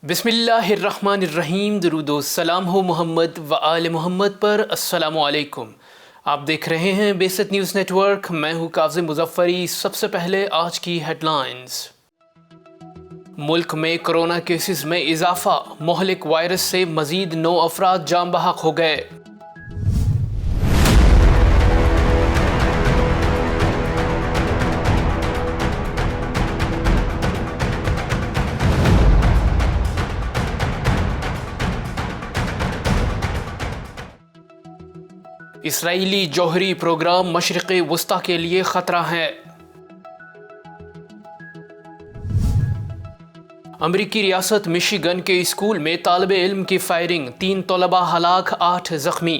بسم اللہ الرحمن الرحیم، درود و سلام ہو محمد و آل محمد پر۔ السلام علیکم، آپ دیکھ رہے ہیں بیست نیوز نیٹ ورک۔ میں ہوں کاظم مظفری۔ سب سے پہلے آج کی ہیڈ لائنز۔ ملک میں کرونا کیسز میں اضافہ، مہلک وائرس سے مزید 9 افراد جاں بحق ہو گئے۔ اسرائیلی جوہری پروگرام مشرق وسطیٰ کے لیے خطرہ ہے۔ امریکی ریاست مشیگن کے اسکول میں طالب علم کی فائرنگ، 3 طلباء ہلاک، 8 زخمی۔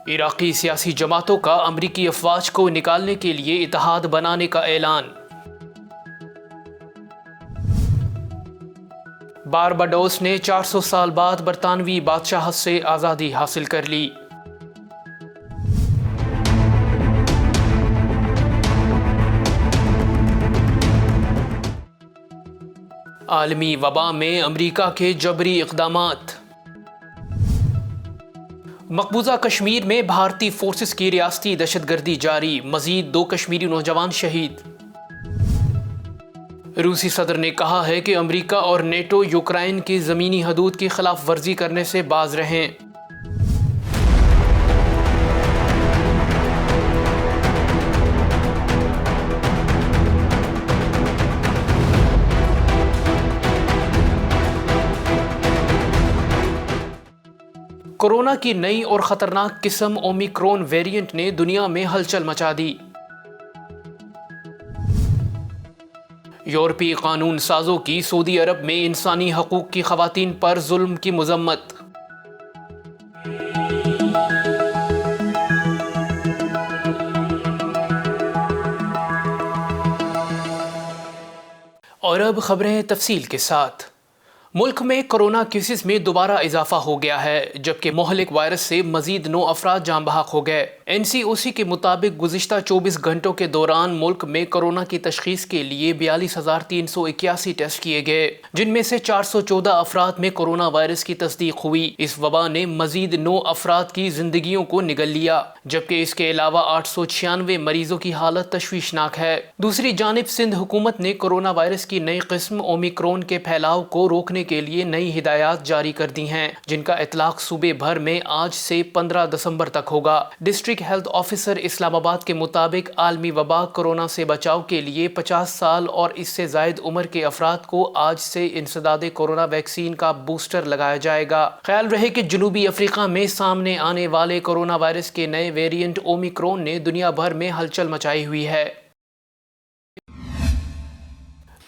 عراقی سیاسی جماعتوں کا امریکی افواج کو نکالنے کے لیے اتحاد بنانے کا اعلان۔ بارباڈوس نے 400 سال بعد برطانوی بادشاہت سے آزادی حاصل کر لی۔ عالمی وبا میں امریکہ کے جبری اقدامات۔ مقبوضہ کشمیر میں بھارتی فورسز کی ریاستی دہشت گردی جاری، مزید 2 کشمیری نوجوان شہید۔ روسی صدر نے کہا ہے کہ امریکہ اور نیٹو یوکرائن کی زمینی حدود کی خلاف ورزی کرنے سے باز رہیں۔ کورونا کی نئی اور خطرناک قسم اومیکرون ویرینٹ نے دنیا میں ہلچل مچا دی۔ یورپی قانون سازوں کی سعودی عرب میں انسانی حقوق کی خواتین پر ظلم کی مذمت۔ اور اب خبریں تفصیل کے ساتھ۔ ملک میں کرونا کیسز میں دوبارہ اضافہ ہو گیا ہے، جبکہ مہلک وائرس سے مزید 9 افراد جاں بحق ہو گئے۔ NCOC کے مطابق گزشتہ 24 گھنٹوں کے دوران ملک میں کورونا کی تشخیص کے لیے 42,381 ٹیسٹ کیے گئے، جن میں سے 414 افراد میں کورونا وائرس کی تصدیق ہوئی۔ اس وبا نے مزید 9 افراد کی زندگیوں کو نگل لیا، جبکہ اس کے علاوہ 896 مریضوں کی حالت تشویشناک ہے۔ دوسری جانب سندھ حکومت نے کورونا وائرس کی نئی قسم اومیکرون کے پھیلاؤ کو روکنے کے لیے نئی ہدایات جاری کر دی ہیں، جن کا اطلاق صوبے بھر میں آج سے 15 دسمبر تک ہوگا۔ ڈسٹرکٹ ہیلتھ آفیسر اسلام آباد کے مطابق عالمی وبا کورونا سے بچاؤ کے لیے 50 سال اور اس سے زائد عمر کے افراد کو آج سے انسداد کورونا ویکسین کا بوسٹر لگایا جائے گا۔ خیال رہے کہ جنوبی افریقہ میں سامنے آنے والے کورونا وائرس کے نئے ویرینٹ اومیکرون نے دنیا بھر میں ہلچل مچائی ہوئی ہے۔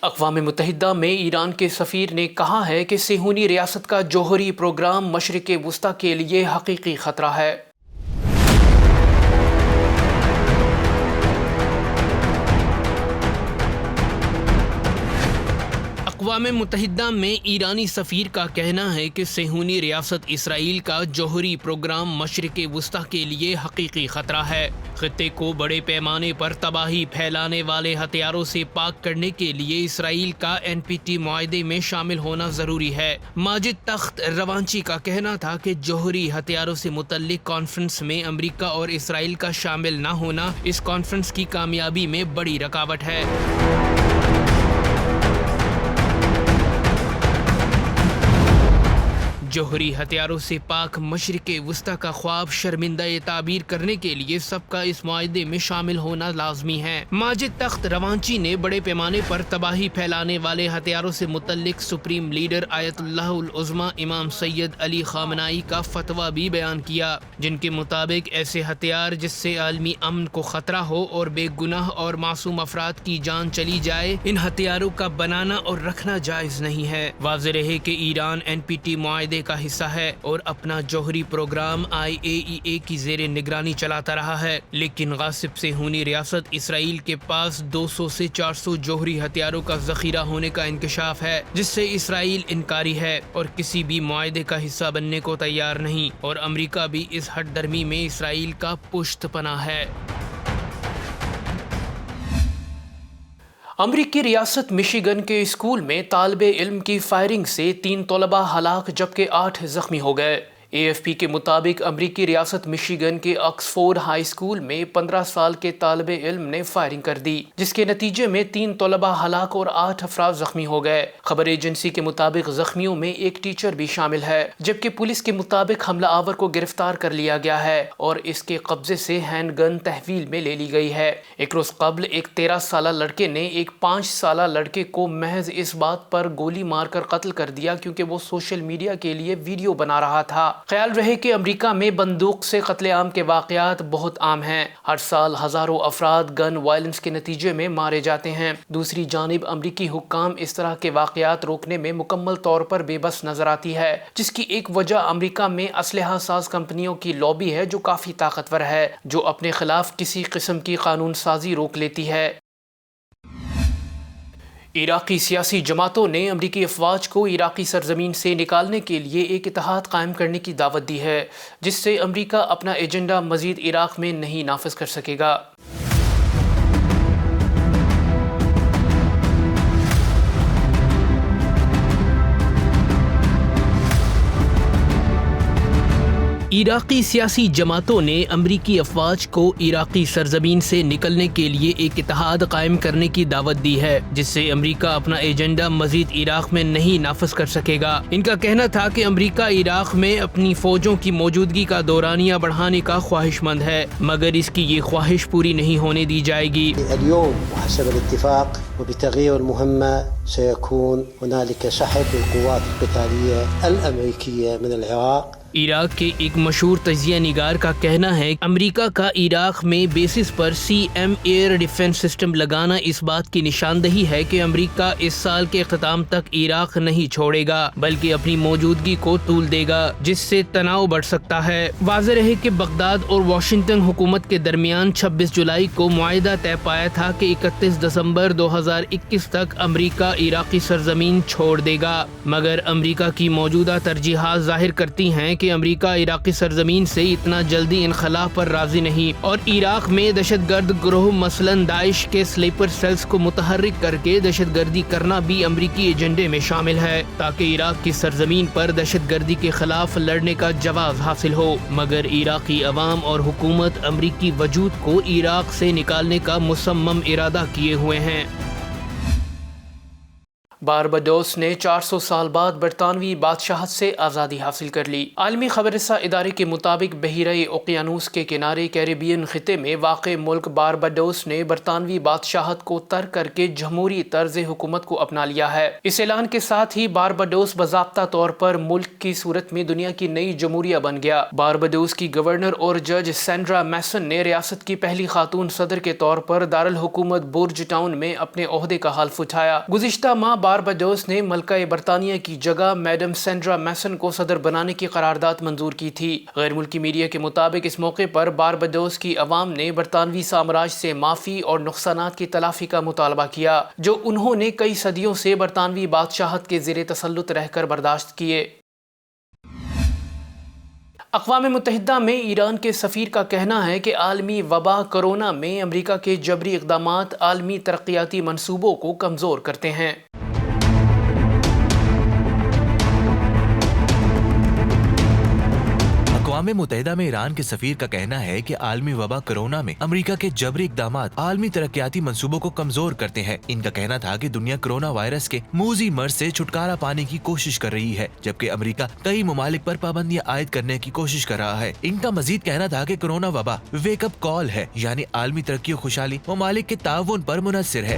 اقوام متحدہ میں ایران کے سفیر نے کہا ہے کہ صہیونی ریاست کا جوہری پروگرام مشرق وسطیٰ کے لیے حقیقی خطرہ ہے۔ اقوام متحدہ میں ایرانی سفیر کا کہنا ہے کہ صہیونی ریاست اسرائیل کا جوہری پروگرام مشرق وسطیٰ کے لیے حقیقی خطرہ ہے۔ خطے کو بڑے پیمانے پر تباہی پھیلانے والے ہتھیاروں سے پاک کرنے کے لیے اسرائیل کا NPT معاہدے میں شامل ہونا ضروری ہے۔ ماجد تخت روانچی کا کہنا تھا کہ جوہری ہتھیاروں سے متعلق کانفرنس میں امریکہ اور اسرائیل کا شامل نہ ہونا اس کانفرنس کی کامیابی میں بڑی رکاوٹ ہے۔ جوہری ہتھیاروں سے پاک مشرق وسطیٰ کا خواب شرمندہ تعبیر کرنے کے لیے سب کا اس معاہدے میں شامل ہونا لازمی ہے۔ ماجد تخت روانچی نے بڑے پیمانے پر تباہی پھیلانے والے ہتھیاروں سے متعلق سپریم لیڈر آیت اللہ العظمہ امام سید علی خامنائی کا فتویٰ بھی بیان کیا، جن کے مطابق ایسے ہتھیار جس سے عالمی امن کو خطرہ ہو اور بے گناہ اور معصوم افراد کی جان چلی جائے، ان ہتھیاروں کا بنانا اور رکھنا جائز نہیں ہے۔ واضح رہے کہ ایران NPT معاہدے کا حصہ ہے اور اپنا جوہری پروگرام IAEA کی زیر نگرانی چلاتا رہا ہے، لیکن غاصب سے ہونی ریاست اسرائیل کے پاس 200 سے 400 جوہری ہتھیاروں کا ذخیرہ ہونے کا انکشاف ہے، جس سے اسرائیل انکاری ہے اور کسی بھی معاہدے کا حصہ بننے کو تیار نہیں، اور امریکہ بھی اس ہٹ درمی میں اسرائیل کا پشت پناہ ہے۔ امریکی ریاست مشیگن کے اسکول میں طالب علم کی فائرنگ سے 3 طلباء ہلاک جبکہ 8 زخمی ہو گئے۔ AFP کے مطابق امریکی ریاست مشیگن کے آکسفورڈ ہائی اسکول میں 15 سال کے طالب علم نے فائرنگ کر دی، جس کے نتیجے میں 3 طلباء ہلاک اور 8 افراد زخمی ہو گئے۔ خبر ایجنسی کے مطابق زخمیوں میں ایک ٹیچر بھی شامل ہے، جبکہ پولیس کے مطابق حملہ آور کو گرفتار کر لیا گیا ہے اور اس کے قبضے سے ہینڈ گن تحویل میں لے لی گئی ہے۔ ایک روز قبل ایک 13 سالہ لڑکے نے ایک 5 سالہ لڑکے کو محض اس بات پر گولی مار کر قتل کر دیا کیونکہ وہ سوشل میڈیا کے لیے ویڈیو بنا رہا تھا۔ خیال رہے کہ امریکہ میں بندوق سے قتل عام کے واقعات بہت عام ہیں۔ ہر سال ہزاروں افراد گن وائلنس کے نتیجے میں مارے جاتے ہیں۔ دوسری جانب امریکی حکام اس طرح کے واقعات روکنے میں مکمل طور پر بے بس نظر آتی ہے، جس کی ایک وجہ امریکہ میں اسلحہ ساز کمپنیوں کی لابی ہے جو کافی طاقتور ہے، جو اپنے خلاف کسی قسم کی قانون سازی روک لیتی ہے۔ عراقی سیاسی جماعتوں نے امریکی افواج کو عراقی سرزمین سے نکالنے کے لیے ایک اتحاد قائم کرنے کی دعوت دی ہے، جس سے امریکہ اپنا ایجنڈا مزید عراق میں نہیں نافذ کر سکے گا۔ عراقی سیاسی جماعتوں نے امریکی افواج کو عراقی سرزمین سے نکلنے کے لیے ایک اتحاد قائم کرنے کی دعوت دی ہے، جس سے امریکہ اپنا ایجنڈا مزید عراق میں نہیں نافذ کر سکے گا۔ ان کا کہنا تھا کہ امریکہ عراق میں اپنی فوجوں کی موجودگی کا دورانیہ بڑھانے کا خواہش مند ہے، مگر اس کی یہ خواہش پوری نہیں ہونے دی جائے گی۔ اليوم وحسب الاتفاق وبتغيير المهمة سيكون هنالك سحب القوات القتالية الأمريكية من العراق۔ عراق کے ایک مشہور تجزیہ نگار کا کہنا ہے کہ امریکہ کا عراق میں بیسس پر CM ایئر ڈیفنس سسٹم لگانا اس بات کی نشاندہی ہے کہ امریکہ اس سال کے اختتام تک عراق نہیں چھوڑے گا بلکہ اپنی موجودگی کو طول دے گا، جس سے تناؤ بڑھ سکتا ہے۔ واضح رہے کہ بغداد اور واشنگٹن حکومت کے درمیان 26 جولائی کو معاہدہ طے پایا تھا کہ 31 دسمبر 2021 تک امریکہ عراقی سرزمین چھوڑ دے گا، مگر امریکہ کی موجودہ ترجیحات ظاہر کرتی ہیں کہ امریکہ عراقی سرزمین سے اتنا جلدی انخلا پر راضی نہیں، اور عراق میں دہشت گرد گروہ مثلاً داعش کے سلیپر سیلز کو متحرک کر کے دہشت گردی کرنا بھی امریکی ایجنڈے میں شامل ہے تاکہ عراق کی سرزمین پر دہشت گردی کے خلاف لڑنے کا جواز حاصل ہو، مگر عراقی عوام اور حکومت امریکی وجود کو عراق سے نکالنے کا مصمم ارادہ کیے ہوئے ہیں۔ بارباڈوس نے 400 سال بعد برطانوی بادشاہت سے آزادی حاصل کر لی۔ عالمی خبر رساں ادارے کے مطابق بحیرہ اوقیانوس کے کنارے کیریبین خطے میں واقع ملک بارباڈوس نے برطانوی بادشاہت کو ترک کر کے جمہوری طرز حکومت کو اپنا لیا ہے۔ اس اعلان کے ساتھ ہی بارباڈوس باضابطہ طور پر ملک کی صورت میں دنیا کی نئی جمہوریہ بن گیا۔ بارباڈوس کی گورنر اور جج سینڈرا میسن نے ریاست کی پہلی خاتون صدر کے طور پر دارالحکومت بورج ٹاؤن میں اپنے عہدے کا حلف اٹھایا۔ گزشتہ ماہ بارباڈوس نے ملکہ برطانیہ کی جگہ میڈم سینڈرا میسن کو صدر بنانے کی قرارداد منظور کی تھی۔ غیر ملکی میڈیا کے مطابق اس موقع پر بارباڈوس کی عوام نے برطانوی سامراج سے معافی اور نقصانات کی تلافی کا مطالبہ کیا جو انہوں نے کئی صدیوں سے برطانوی بادشاہت کے زیر تسلط رہ کر برداشت کیے۔ اقوام متحدہ میں ایران کے سفیر کا کہنا ہے کہ عالمی وبا کرونا میں امریکہ کے جبری اقدامات عالمی ترقیاتی منصوبوں کو کمزور کرتے ہیں۔ اقوام متحدہ میں ایران کے سفیر کا کہنا ہے کہ عالمی وبا کرونا میں امریکہ کے جبری اقدامات عالمی ترقیاتی منصوبوں کو کمزور کرتے ہیں۔ ان کا کہنا تھا کہ دنیا کرونا وائرس کے موذی مرض سے چھٹکارا پانے کی کوشش کر رہی ہے، جبکہ امریکہ کئی ممالک پر پابندیاں عائد کرنے کی کوشش کر رہا ہے۔ ان کا مزید کہنا تھا کہ کرونا وبا ویک اپ کال ہے، یعنی عالمی ترقی و خوشحالی ممالک کے تعاون پر منحصر ہے۔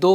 2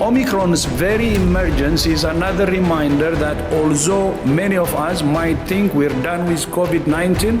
Omicron's very emergence is another reminder that although many of us might think we're done with COVID-19,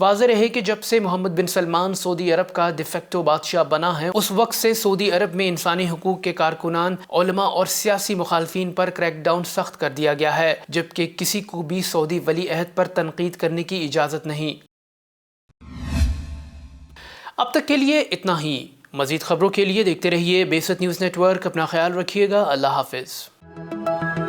واضح رہے کہ جب سے محمد بن سلمان سعودی عرب کا ڈیفیکٹو بادشاہ بنا ہے، اس وقت سے سعودی عرب میں انسانی حقوق کے کارکنان، علماء اور سیاسی مخالفین پر کریک ڈاؤن سخت کر دیا گیا ہے، جبکہ کسی کو بھی سعودی ولی عہد پر تنقید کرنے کی اجازت نہیں۔ اب تک کے لیے اتنا ہی۔ مزید خبروں کے لیے دیکھتے رہیے بیست نیوز نیٹ ورک۔ اپنا خیال رکھیے گا۔ اللہ حافظ۔